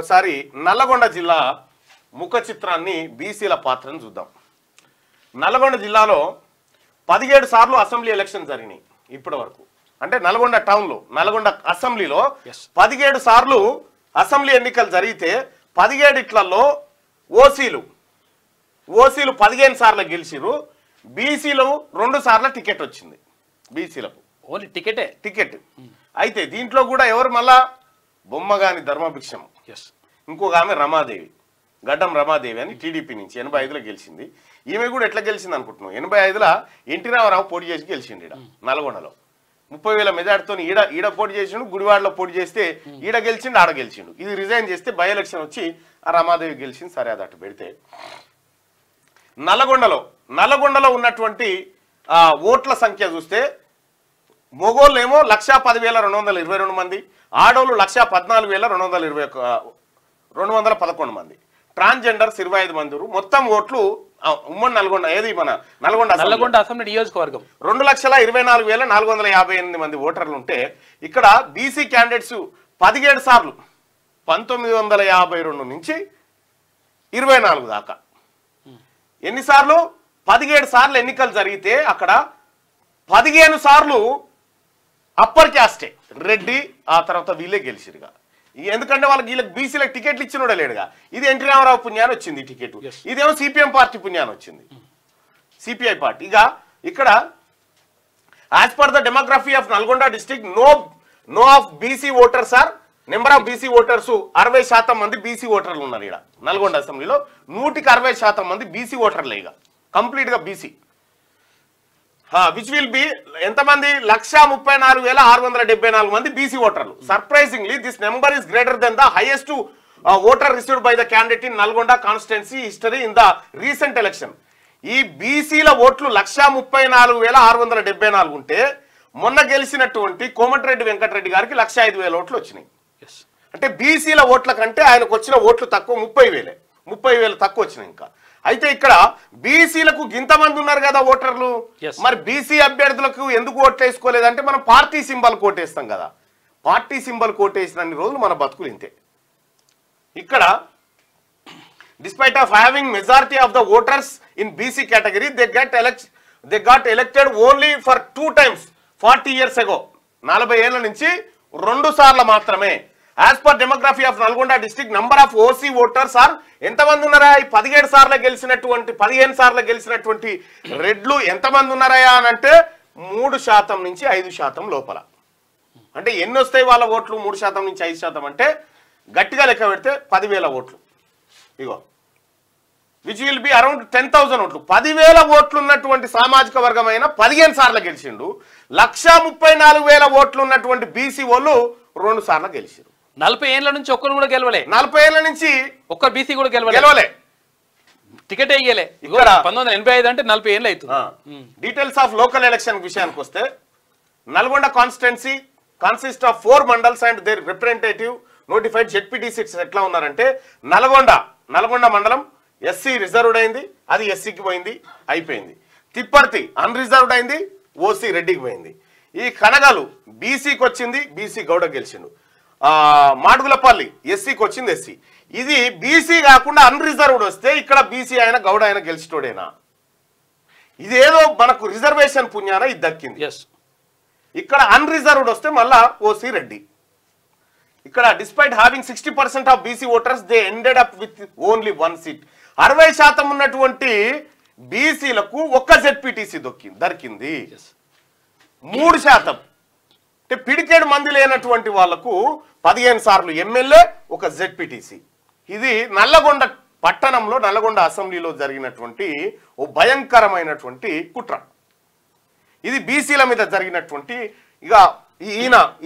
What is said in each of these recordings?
ఒకసారి నల్లగొండ జిల్లా ముఖ చిత్రాన్ని బీసీల పాత్రను చూద్దాం. నల్లగొండ జిల్లాలో 17 సార్లు అసెంబ్లీ ఎలక్షన్ జరిగినాయి ఇప్పటి వరకు. అంటే నల్గొండ టౌన్లో, నల్గొండ అసెంబ్లీలో 17 సార్లు అసెంబ్లీ ఎన్నికలు జరిగితే 17 ఓసీలు 15 సార్లు గెలిచిరు. బీసీలు 2 సార్ల టికెట్ వచ్చింది. బీసీలకు ఓన్లీ టికెట్. అయితే దీంట్లో కూడా ఎవరు మళ్ళా బొమ్మగాని ధర్మభిక్షం, ఇంకొక ఆమె రమాదేవి, గడ్డం రమాదేవి అని టీడీపీ నుంచి 85లో గెలిచింది. ఈమె కూడా ఎట్లా గెలిచింది అనుకుంటున్నాం, 85లో ఎన్టీ రామారావు పోటీ చేసి గెలిచిండు. ఈడ నల్గొండలో 30,000 మెజార్టీతో ఈడ పోటీ చేసిండు. గుడివాడలో పోటీ చేస్తే ఈడ గెలిచిండు, ఆడ గెలిచిండు. ఇది రిజైన్ చేస్తే బై ఎలక్షన్ వచ్చి ఆ రమాదేవి గెలిచింది. సరే అది అటు పెడితే నల్లగొండలో ఉన్నటువంటి ఓట్ల సంఖ్య చూస్తే మొగోళ్ళు ఏమో 1,10,222 మంది, ఆడోళ్ళు 1,14,211 మంది, ట్రాన్స్జెండర్స్ 25 మంది. మొత్తం ఓట్లు ఉమ్మడి నల్గొండ, ఏది మన నల్గొండ అసెంబ్లీ నియోజకవర్గం 2,24,458 మంది ఓటర్లు ఉంటే ఇక్కడ బీసీ క్యాండిడేట్స్ 17 సార్లు 1952 నుంచి 24 దాకా ఎన్నిసార్లు 17 సార్లు ఎన్నికలు జరిగితే అక్కడ 15 సార్లు అప్పర్ క్యాస్టే రెడ్డి, ఆ తర్వాత వీళ్ళే గెలిచిరుగా. ఎందుకంటే వీళ్ళకి బీసీలకు టికెట్లు ఇచ్చినోడే లేడుగా. ఇది ఎన్టీ రామారావు పుణ్యాన్ని వచ్చింది టికెట్, ఇదేమో సిపిఎం పార్టీ పుణ్యాన్ని వచ్చింది, సిపిఐ పార్టీ. ఇక ఇక్కడ as per the demography of Nalgonda district no of BC voters or number of BC voters 60% మంది బీసీ ఓటర్లు ఉన్నారు. ఇక్కడ నల్గొండ అసెంబ్లీలో 160% మంది బీసీ ఓటర్లే. ఇక కంప్లీట్ గా బీసీ, విచ్ విల్ బి ఎంతమంది 1,34,674 మంది బీసీ ఓటర్లు. Surprisingly this number is greater than the highest voter received by the candidate in Nalgonda constituency history in the recent election. ఈ బీసీల ఓట్లు 1,34,674 ఉంటే మొన్న గెలిచినటువంటి కోమటిరెడ్డి వెంకటరెడ్డి గారికి 1,05,000 ఓట్లు వచ్చినాయి. అంటే బీసీల ఓట్ల కంటే ఆయనకు వచ్చిన ఓట్లు తక్కువ, 30,000 తక్కువ వచ్చినాయి. ఇంకా అయితే ఇక్కడ బీసీలకు ఇంతమంది ఉన్నారు కదా ఓటర్లు, మరి బీసీ అభ్యర్థులకు ఎందుకు ఓట్లు వేసుకోలేదంటే మనం పార్టీ సింబల్ కోటేస్తాం కదా. పార్టీ సింబల్ కోటేసినన్ని రోజులు మన బతుకులు ఇంతే. ఇక్కడ despite of having majority of the voters in BC category they got elected only for 2 times 40 years ago. 40 ఏళ్ల నుంచి 2 సార్లు మాత్రమే. As per demography of Nalgonda district number of OC voters are ఎంతమంది ఉన్నారా? 15 సార్లు గెలిచినటువంటి రెడ్లు ఎంతమంది ఉన్నారా అని అంటే 3% నుంచి 5% లోపల. అంటే ఎన్ని వస్తాయి వాళ్ళ ఓట్లు? 3% నుంచి 5% అంటే గట్టిగా లెక్క పెడితే 10,000 ఓట్లు. ఇగో విచ్ విల్ బి అరౌండ్ 10,000 ఓట్లు. 10,000 ఓట్లు ఉన్నటువంటి సామాజిక వర్గమైన 15 సార్లు గెలిచిండు. 1,34,000 ఓట్లు ఉన్నటువంటి బీసీ వాళ్ళు 2 సార్లు గెలిచారు. 40 ఏళ్ల నుంచి ఒక్కరు కూడా గెలవలే. 40 ఏళ్ల నుంచి ఒక్క బీసీ కూడా గెలవలే, టికెట్ ఇయ్యలే. ఇక్కడ 1985 అంటే 40 ఏళ్ళు అవుతుంది. డీటెయిల్స్ ఆఫ్ లోకల్ ఎలక్షన్ విషయానికి వస్తే Nalgonda constituency consist of 4 mandals and their representative notified ZPTCs ఎట్లా ఉన్నారంటే నల్గొండ మండలం ఎస్సీ రిజర్వ్డ్ అయింది, అది ఎస్సీకి పోయింది, అయిపోయింది. తిప్పర్తి అన్రిజర్వ్డ్ అయింది, ఓసీ రెడ్డికి పోయింది. ఈ కనగలు బీసీకి వచ్చింది, బీసీ గౌడ గెలిచిండు. మాడుగులపల్లి ఎస్సీకి వచ్చింది, ఎస్సీ. ఇది బీసీ కాకుండా అన్రిజర్వ్డ్ వస్తే ఇక్కడ బీసీ ఆయన గౌడ ఆయన గెలిచిటోడేనా? ఇదేదో మనకు రిజర్వేషన్ పుణ్యాన ఇది దక్కింది. ఇక్కడ అన్రిజర్వ్డ్ వస్తే మళ్ళా ఓసీ రెడ్డి. ఇక్కడ despite having 60% of BC voters they ended up with only 1 seat. 60% ఉన్నటువంటి బీసీలకు ఒక్క జెడ్పీటీసీ దొరికింది. 3% అంటే పిడికేడు మంది లేనటువంటి వాళ్లకు 15 సార్లు ఎమ్మెల్యే, ఒక జెడ్పీటీసీ. ఇది నల్లగొండ పట్టణంలో నల్లగొండ అసెంబ్లీలో జరిగినటువంటి ఓ భయంకరమైనటువంటి కుట్ర. ఇది బీసీల మీద జరిగినటువంటి. ఇక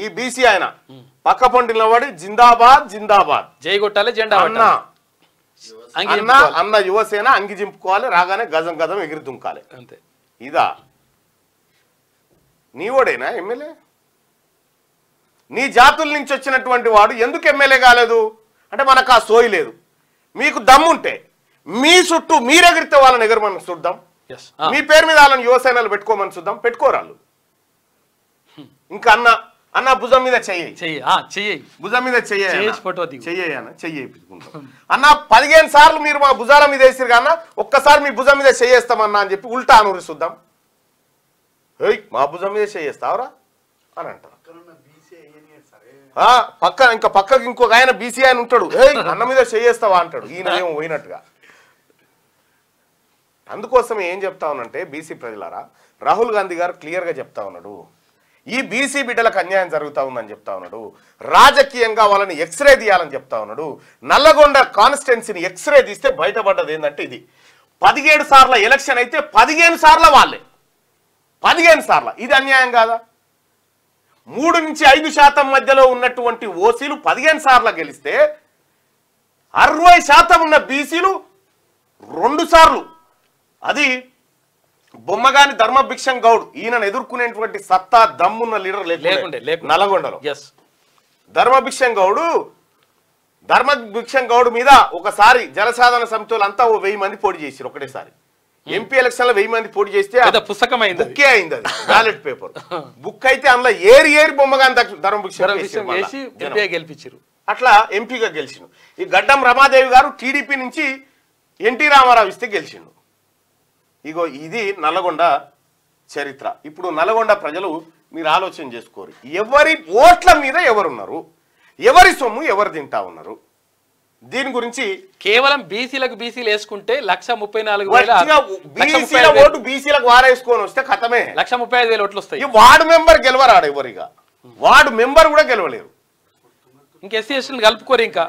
ఈ బీసీ ఆయన పక్క పంటి నిలబడి జిందాబాద్ జిందాబాద్ జై కొట్టాలి, జెండా అన్న యువసేన అంగి జింపుకోవాలి, రాగానే గజం గజం ఎగిరి దుంకాలి అంతే. ఇదా నీవోడేనా ఎమ్మెల్యే? నీ జాతుల నుంచి వచ్చినటువంటి వాడు ఎందుకు ఎమ్మెల్యే కాలేదు అంటే మనకు ఆ సోయి లేదు. మీకు దమ్ముంటే మీ చుట్టూ మీరెగిరితే వాళ్ళని ఎగరమని చూద్దాం, మీ పేరు మీద వాళ్ళని యువసేనలు పెట్టుకోమని చూద్దాం. పెట్టుకోరాళ్ళు. ఇంకా అన్న భుజం మీద చెయ్యి చెయ్యి భుజం మీద ఫోటో చెయ్యికుంటాం అన్న 15 సార్లు మీరు మా భుజాల మీద వేసిరు కన్నా ఒక్కసారి మీ భుజం మీద చెయ్యేస్తామన్నా అని చెప్పి ఉల్టా అనురి చూద్దాం. మా భుజం మీద చెయ్యేస్తావరా అని అంటారు. పక్కకి ఇంకొక ఆయన బీసీ ఆయన ఉంటాడు, అన్న మీద చెయ్యేస్తావా అంటాడు. ఈయన ఏమో పోయినట్టుగా. అందుకోసం ఏం చెప్తా ఉన్నానంటే బీసీ ప్రజలారా, రాహుల్ గాంధీ గారు క్లియర్గా చెప్తా ఉన్నాడు, ఈ బీసీ బిడ్డలకు అన్యాయం జరుగుతూ ఉందని చెప్తా ఉన్నాడు. రాజకీయంగా వాళ్ళని ఎక్స్రే తీయాలని చెప్తా ఉన్నాడు. నల్లగొండ కాన్స్టిట్యున్సీని ఎక్స్రే తీస్తే బయటపడ్డది ఏంటంటే ఇది 17 సార్ల ఎలక్షన్ అయితే 15 సార్ల వాళ్ళే, 15 సార్ల. ఇది అన్యాయం కాదా? 3 నుంచి 5% మధ్యలో ఉన్నటువంటి ఓసీలు 15 సార్లు గెలిస్తే 60% ఉన్న బీసీలు 2 సార్లు. అది బొమ్మగాని ధర్మభిక్షం గౌడ్, ఈయనను ఎదుర్కొనేటువంటి సత్తా దమ్మున్న లీడర్ లేకుండే నల్గొండలో. ధర్మభిక్షం గౌడ్ మీద ఒకసారి జలసాధన సమితులు అంతా 1000 మంది పోటీ చేశారు ఒకటేసారి. ఎంపీ ఎలక్షన్ లో 1000 మంది పోటీ చేస్తే పుస్తకం బుక్కే అయింది, అది బ్యాలెట్ పేపర్ బుక్ అయితే అందులో ఏరి బొమ్మగాని ధర్మభిక్షం గెలిపించారు. అట్లా ఎంపీగా గెలిచిండు. ఈ గడ్డం రమాదేవి గారు టీడీపీ నుంచి ఎన్టీ రామారావు ఇస్తే గెలిచిండు. ఇగో ఇది నల్గొండ చరిత్ర. ఇప్పుడు నల్గొండ ప్రజలు మీరు ఆలోచన చేసుకోరు, ఎవరి ఓట్ల మీద ఎవరున్నారు, ఎవరి సొమ్ము ఎవరు తింటా ఉన్నారు. దీని గురించి కేవలం బీసీలకు బీసీలు వేసుకుంటే 1,34,000 ఓటు బీసీలకు వారేసుకొని వస్తే కథమే 1,35,000 ఓట్లు వస్తాయి. వార్డు మెంబర్ గెలవరాడు, ఎవరిగా వార్డు మెంబర్ కూడా గెలవలేరు. ఇంకా ఎస్సీ ఎస్టీలు కలుపుకోరు. ఇంకా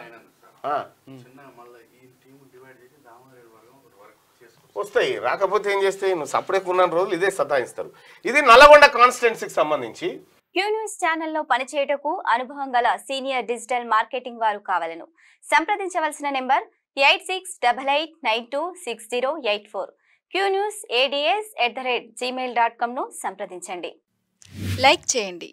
వస్తాయి, రాకపోతే ఏం చేస్తే నువ్వు సపరేట్ ఉన్న రోజులు ఇదే సతాయిస్తారు. ఇది నల్గొండ కాన్స్టిట్యున్సీకి సంబంధించి. క్యూ న్యూస్ ఛానల్లో పనిచేయటకు అనుభవం గల సీనియర్ డిజిటల్ మార్కెటింగ్ వారు కావాలను. సంప్రదించవలసిన నెంబర్ 8688926084. qnewsads@gmail.com ను సంప్రదించండి. లైక్ చేయండి.